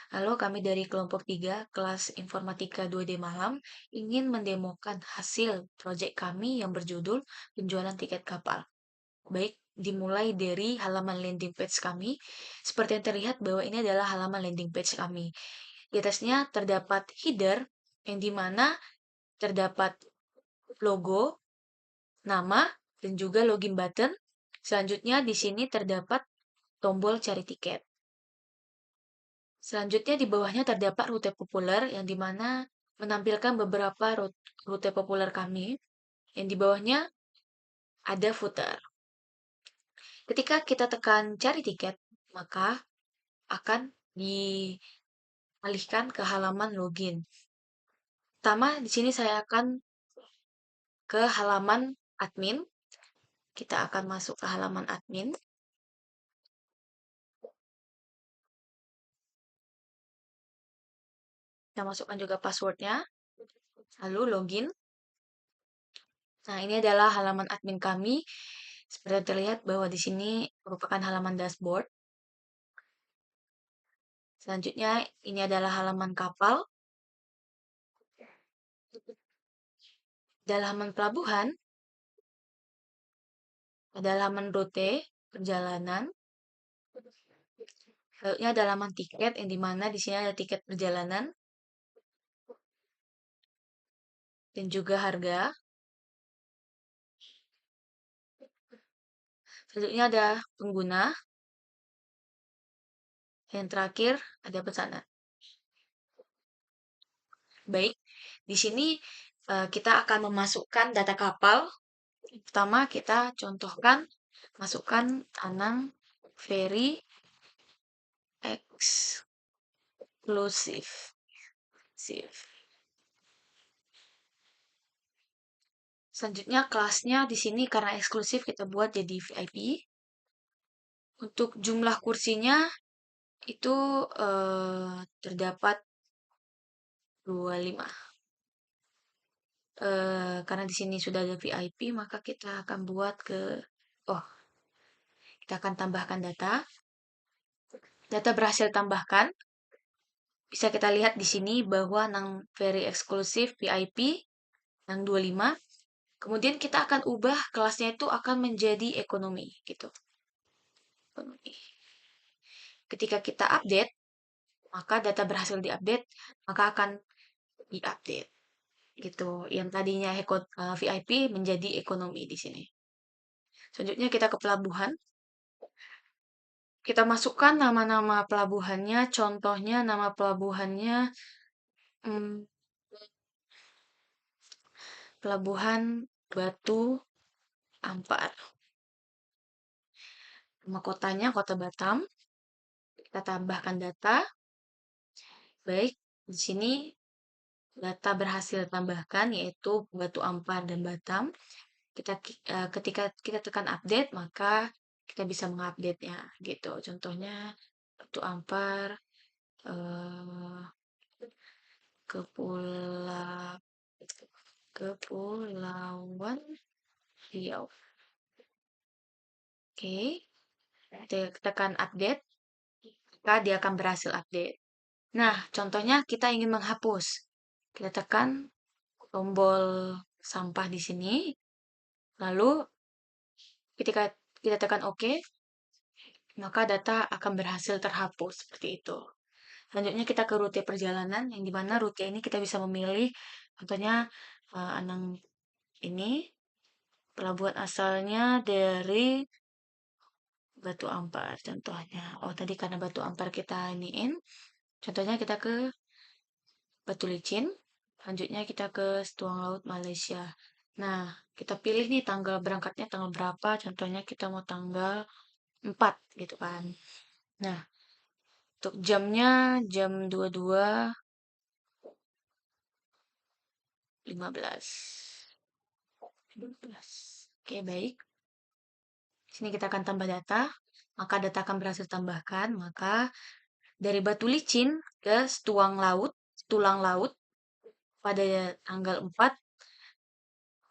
Halo, kami dari kelompok 3, kelas Informatika 2D Malam, ingin mendemokan hasil proyek kami yang berjudul penjualan tiket kapal. Baik, dimulai dari halaman landing page kami. Seperti yang terlihat bahwa ini adalah halaman landing page kami. Di atasnya terdapat header, yang dimana terdapat logo, nama, dan juga login button. Selanjutnya di sini terdapat tombol cari tiket. Selanjutnya di bawahnya terdapat rute populer yang dimana menampilkan beberapa rute populer kami. Yang di bawahnya ada footer. Ketika kita tekan cari tiket, maka akan dialihkan ke halaman login. Pertama, di sini saya akan ke halaman admin. Kita akan masuk ke halaman admin. Kita masukkan juga passwordnya. Lalu login. Nah, ini adalah halaman admin kami. Seperti terlihat bahwa di sini merupakan halaman dashboard. Selanjutnya, ini adalah halaman kapal. Di halaman pelabuhan, ada halaman rute, perjalanan. Selanjutnya ada halaman tiket, yang dimana di sini ada tiket perjalanan. Dan juga harga. Selanjutnya ada pengguna. Yang terakhir, ada pesanan. Baik, di sini kita akan memasukkan data kapal. Pertama, kita contohkan, masukkan Anang Ferry Exclusive. Selanjutnya kelasnya di sini karena eksklusif kita buat jadi VIP. Untuk jumlah kursinya itu terdapat 25. Karena di sini sudah ada VIP, maka kita akan buat kita akan tambahkan data. Data berhasil tambahkan. Bisa kita lihat di sini bahwa Nang Very Exclusive VIP Nang 25. Kemudian kita akan ubah kelasnya itu akan menjadi ekonomi gitu. Ekonomi. Ketika kita update, maka data berhasil diupdate, maka akan diupdate gitu. Yang tadinya VIP menjadi ekonomi di sini. Selanjutnya kita ke pelabuhan. Kita masukkan nama-nama pelabuhannya. Contohnya nama pelabuhannya Pelabuhan Batu Ampar. Nama kotanya Kota Batam. Kita tambahkan data. Baik, di sini data berhasil tambahkan yaitu Batu Ampar dan Batam. Ketika kita tekan update, maka kita bisa mengupdate-nya gitu. Contohnya Batu Ampar Kepulauan Riau. Oke, kita tekan update, maka dia akan berhasil update. Nah, contohnya kita ingin menghapus. Kita tekan tombol sampah di sini. Lalu ketika kita tekan OK, maka data akan berhasil terhapus seperti itu. Selanjutnya kita ke rute perjalanan, yang dimana rute ini kita bisa memilih, contohnya Anang ini pelabuhan asalnya dari Batu Ampar, contohnya. Oh, tadi karena Batu Ampar kita iniin, contohnya kita ke Batu Licin, selanjutnya kita ke Setuang Laut Malaysia. Nah, kita pilih nih tanggal berangkatnya tanggal berapa, contohnya kita mau tanggal 4 gitu kan. Nah, untuk jamnya jam 22.15. Oke, baik. Sini kita akan tambah data, maka data akan berhasil tambahkan, maka dari Batu Licin ke Tulang Laut pada tanggal 4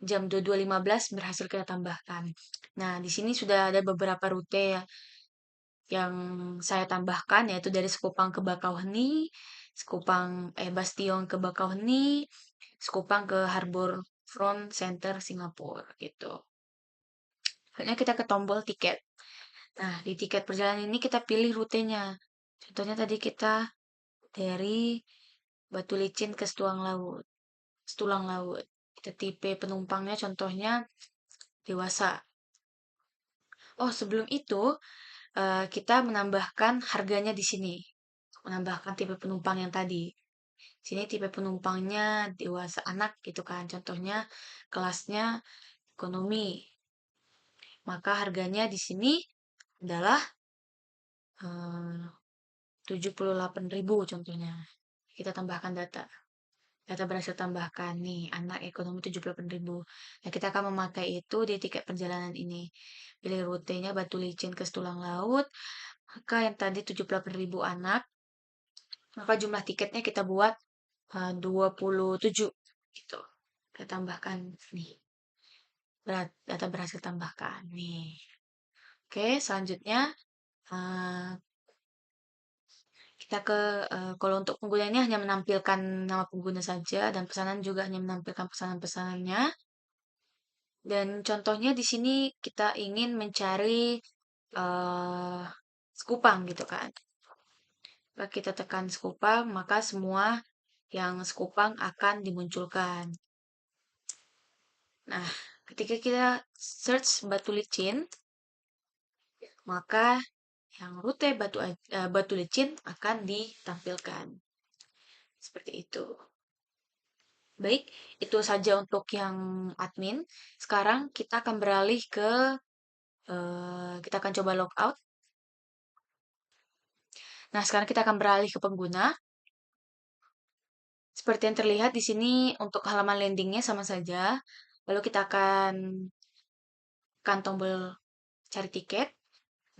jam 22.15 berhasil kita tambahkan. Nah, di sini sudah ada beberapa rute ya. yang saya tambahkan yaitu dari Sekupang ke Bakauheni, Bastion ke Bakauheni, Sekupang ke Harbor Front Center Singapura gitu. Selanjutnya kita ke tombol tiket. Nah, di tiket perjalanan ini kita pilih rutenya. Contohnya tadi kita dari Batu Licin ke Setulang Laut. Kita tipe penumpangnya contohnya dewasa. Oh, sebelum itu kita menambahkan harganya di sini. Menambahkan tipe penumpang yang tadi. Sini tipe penumpangnya dewasa anak gitu kan. Contohnya kelasnya ekonomi. Maka harganya di sini adalah 78.000 contohnya. Kita tambahkan data. Data berhasil tambahkan nih, anak ekonomi 78.000. Nah, kita akan memakai itu di tiket perjalanan ini. Pilih rutenya Batu Licin ke Setulang Laut. Maka yang tadi 78.000 anak, maka jumlah tiketnya kita buat 27 gitu. Kita tambahkan nih. Data berhasil tambahkan nih. Oke, selanjutnya eh, kita ke kalau untuk pengguna ini hanya menampilkan nama pengguna saja dan pesanan juga hanya menampilkan pesanan-pesanannya. Dan contohnya di sini kita ingin mencari eh Sekupang gitu kan. Jika kita tekan Sekupang, maka semua yang Sekupang akan dimunculkan. Nah, ketika kita search Batu Licin, maka yang rute Batu Licin akan ditampilkan. Seperti itu. Baik, itu saja untuk yang admin. Sekarang kita akan beralih ke kita akan coba logout. Nah, sekarang kita akan beralih ke pengguna. Seperti yang terlihat di sini untuk halaman landingnya sama saja. Lalu kita akan tekan tombol cari tiket.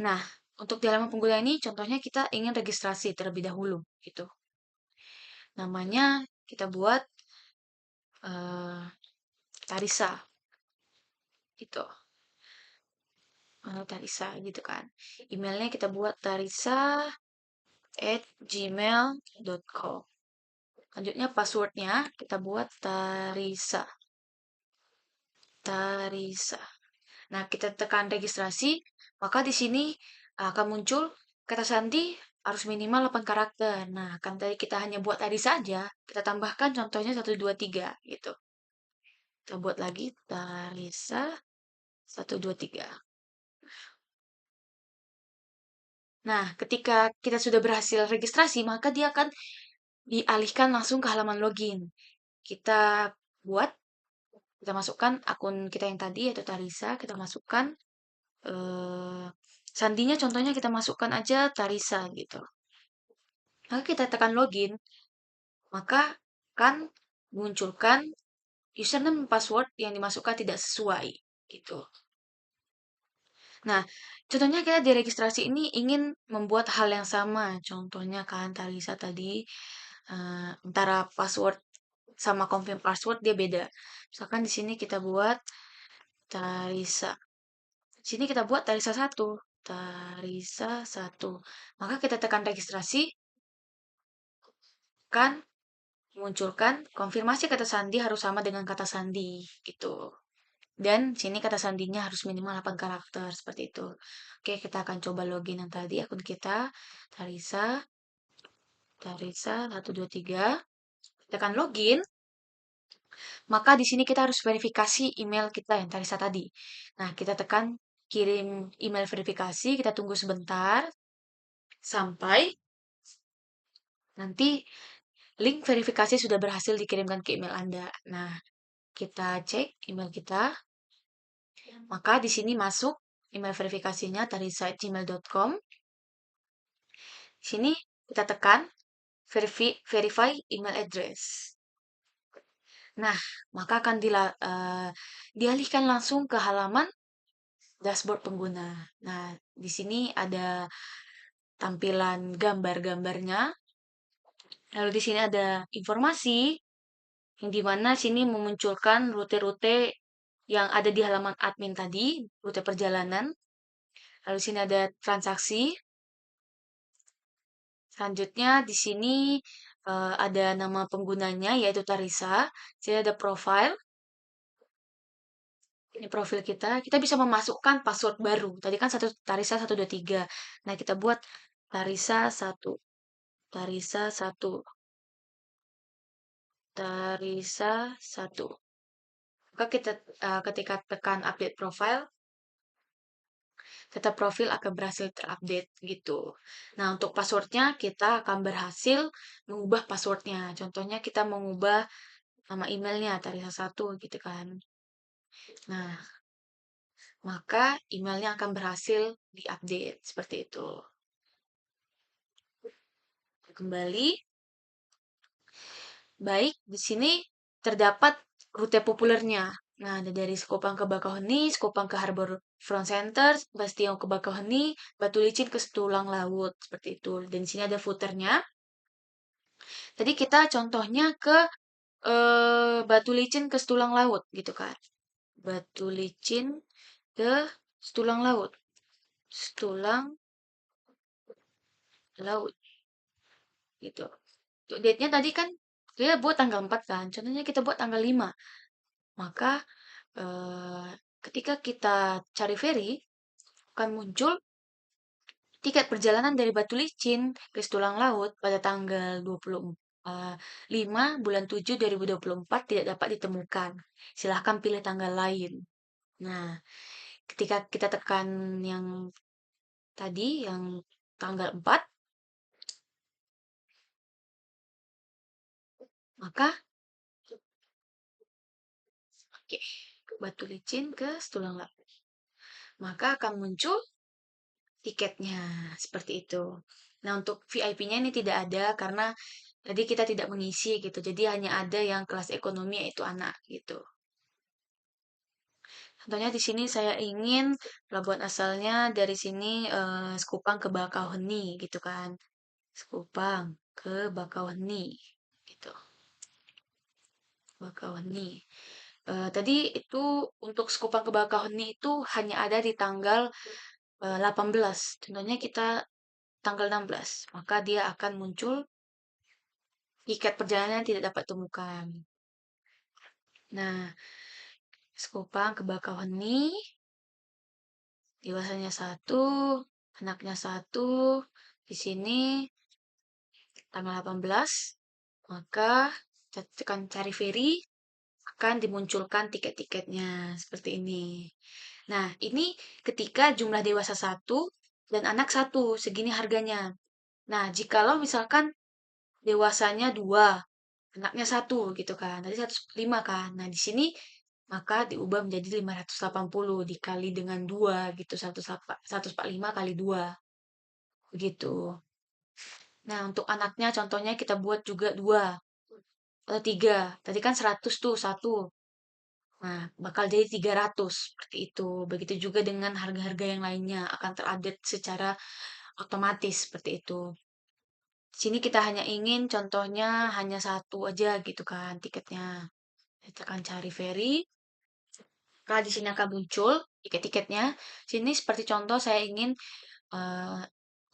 Nah, untuk di halaman pengguna ini contohnya kita ingin registrasi terlebih dahulu gitu. Namanya kita buat eh, Tarisa gitu. Tarisa gitu kan. Emailnya kita buat tarisa@gmail.com. Selanjutnya passwordnya kita buat Tarisa. Tarisa. Nah, kita tekan registrasi, maka di sini akan muncul kata sandi harus minimal 8 karakter. Nah, kan tadi kita hanya buat tadi saja, kita tambahkan contohnya 1, 2, 3 gitu. Kita buat lagi Tarisa 1, 2, 3. Nah, ketika kita sudah berhasil registrasi, maka dia akan dialihkan langsung ke halaman login. Kita buat, kita masukkan akun kita yang tadi yaitu Tarisa, kita masukkan eh, sandinya contohnya kita masukkan aja Tarisa gitu. Maka kita tekan login, maka akan munculkan username dan password yang dimasukkan tidak sesuai gitu. Nah, contohnya kita di registrasi ini ingin membuat hal yang sama. Contohnya kan Tarisa tadi antara password sama confirm password dia beda. Misalkan di sini kita buat Tarisa. Di sini kita buat Tarisa 1. Tarisa 1. Maka kita tekan registrasi, kan munculkan konfirmasi kata sandi harus sama dengan kata sandi gitu. Dan sini kata sandinya harus minimal 8 karakter seperti itu. Oke, kita akan coba login yang tadi akun kita. Tarisa, Tarisa 1, 2, 3. Tekan login, maka di sini kita harus verifikasi email kita yang Tarisa tadi. Nah, kita tekan kirim email verifikasi, kita tunggu sebentar sampai nanti link verifikasi sudah berhasil dikirimkan ke email Anda. Nah, kita cek email kita. Maka di sini masuk email verifikasinya dari site gmail.com. Sini kita tekan verify email address. Nah, maka akan dialihkan langsung ke halaman dashboard pengguna. Nah, di sini ada tampilan gambar-gambarnya. Lalu di sini ada informasi yang dimana sini memunculkan rute-rute yang ada di halaman admin tadi, rute perjalanan. Lalu sini ada transaksi. Selanjutnya di sini ada nama penggunanya yaitu Tarisa. Jadi ada profile. Ini profil kita. Kita bisa memasukkan password baru. Tadi kan satu Tarisa 123. Nah, kita buat Tarisa 1. Tarisa 1. Tarisa 1. Maka kita ketika tekan update profile, data profil akan berhasil terupdate gitu. Nah, untuk passwordnya kita akan berhasil mengubah passwordnya. Contohnya kita mengubah nama emailnya Tarisa 1 gitu kan. Nah, maka emailnya akan berhasil diupdate seperti itu. Kembali, baik di sini terdapat rute populernya. Nah, ada dari Sekopang ke Bakauheni, Sekopang ke Harbor Front Center, Bastion ke Bakauheni, Batu Licin ke Setulang Laut, seperti itu. Dan di sini ada footernya. Tadi kita contohnya ke Batu Licin ke Setulang Laut, gitu kan. Batu Licin ke Setulang Laut. Setulang Laut, gitu. Untuk date-nya tadi kan kita buat tanggal 4 kan. Contohnya kita buat tanggal 5. Maka ketika kita cari ferry akan muncul tiket perjalanan dari Batu Licin ke Tulang Laut pada tanggal 25 bulan 7 2024 tidak dapat ditemukan. Silahkan pilih tanggal lain. Nah, ketika kita tekan yang tadi, yang tanggal 4, maka oke, Batu Licin ke Tulang Laut. Maka akan muncul tiketnya seperti itu. Nah, untuk VIP-nya ini tidak ada karena tadi kita tidak mengisi gitu. Jadi hanya ada yang kelas ekonomi yaitu anak gitu. Contohnya di sini saya ingin pelabuhan asalnya dari sini Sekupang ke Bakauheni gitu kan. Sekupang ke Bakauheni gitu. Bakauheni. Tadi itu untuk Sekupang ke Bakauheni itu hanya ada di tanggal 18. Contohnya kita tanggal 16, maka dia akan muncul tiket perjalanan yang tidak dapat temukan. Nah, Sekupang ke Bakauheni, dewasanya 1, anaknya 1, di sini tanggal 18, maka tekan cari ferry, akan dimunculkan tiket-tiketnya seperti ini. Nah, ini ketika jumlah dewasa 1 dan anak 1, segini harganya. Nah, jikalau misalkan dewasanya 2, anaknya 1 gitu kan. Tadi 105 kan. Nah, di sini maka diubah menjadi 580 dikali dengan 2 gitu. 145 kali 2. Begitu. Nah, untuk anaknya contohnya kita buat juga 2 atau 3. Tadi kan 100 tuh 1. Nah, bakal jadi 300 seperti itu. Begitu juga dengan harga-harga yang lainnya akan terupdate secara otomatis seperti itu. Di sini kita hanya ingin contohnya hanya 1 aja gitu kan tiketnya. Kita akan cari ferry. Maka di sini akan muncul tiket-tiketnya. Sini seperti contoh saya ingin eh,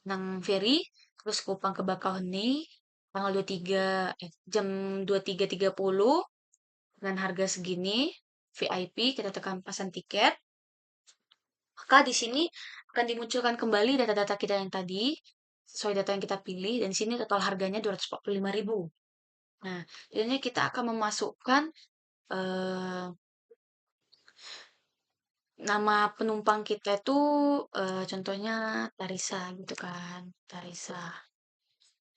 nang ferry terus Kupang ke Bakauheni tanggal 23 jam 23.30 dengan harga segini VIP kita tekan pesan tiket. Maka di sini akan dimunculkan kembali data-data kita yang tadi sesuai data yang kita pilih dan di sini total harganya 245.000. Nah, jadinya kita akan memasukkan eh, nama penumpang kita itu contohnya Tarisa gitu kan, Tarisa.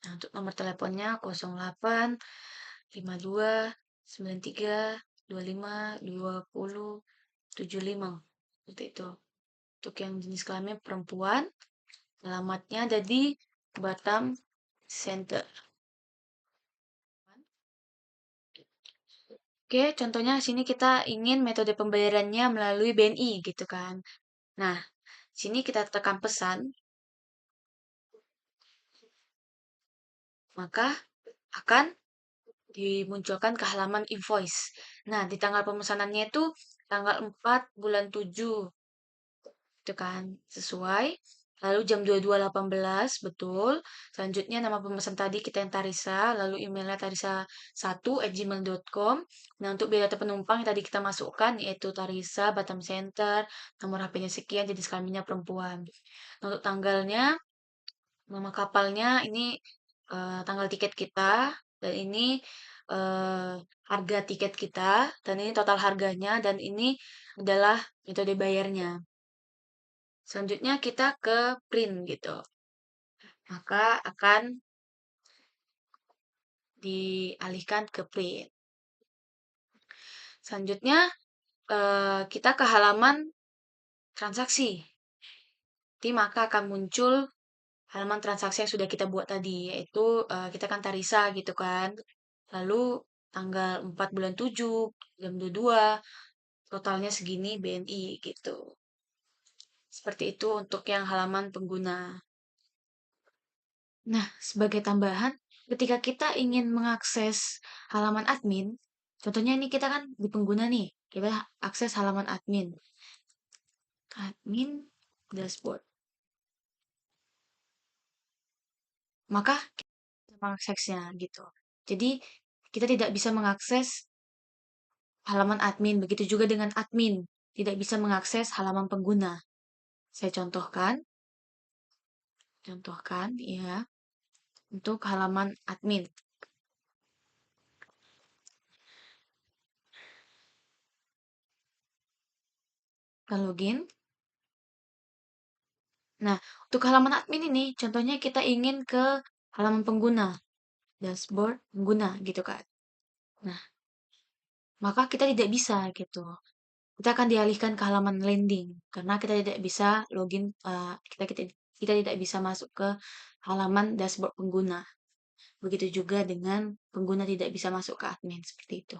Nah, untuk nomor teleponnya 08 52 93 25 20 75. Seperti itu. Untuk yang jenis kelamin perempuan, alamatnya ada di Batam Center. Oke, contohnya sini kita ingin metode pembayarannya melalui BNI gitu kan. Nah, sini kita tekan pesan, maka akan dimunculkan ke halaman invoice. Nah, di tanggal pemesanannya itu tanggal 4 bulan 7. Itu kan sesuai. lalu jam 22.18, betul. Selanjutnya nama pemesan tadi kita yang Tarisa, lalu emailnya tarisa1@gmail.com. Nah, untuk biaya data penumpang yang tadi kita masukkan yaitu Tarisa, Batam Center, nomor HP-nya sekian, jenis kelaminnya perempuan. Nah, untuk tanggalnya, nama kapalnya ini tanggal tiket kita, dan ini eh, harga tiket kita, dan ini total harganya, dan ini adalah metode bayarnya. Selanjutnya kita ke print gitu. Maka akan dialihkan ke print. Selanjutnya kita ke halaman transaksi. Nanti maka akan muncul halaman transaksi yang sudah kita buat tadi, yaitu kita kan Tarisa gitu kan. Lalu tanggal 4 bulan 7, jam 22, totalnya segini BNI gitu. Seperti itu untuk yang halaman pengguna. Nah, sebagai tambahan, ketika kita ingin mengakses halaman admin, contohnya ini kita kan di pengguna nih, kita akses halaman admin. Admin dashboard. Maka kita bisa mengaksesnya gitu. Jadi, kita tidak bisa mengakses halaman admin, begitu juga dengan admin tidak bisa mengakses halaman pengguna. Saya contohkan ya, untuk halaman admin. Kita login. Nah, untuk halaman admin ini, contohnya kita ingin ke halaman pengguna, dashboard pengguna gitu kan. Nah, maka kita tidak bisa gitu. Kita akan dialihkan ke halaman landing karena kita tidak bisa login, kita tidak bisa masuk ke halaman dashboard pengguna. Begitu juga dengan pengguna tidak bisa masuk ke admin seperti itu.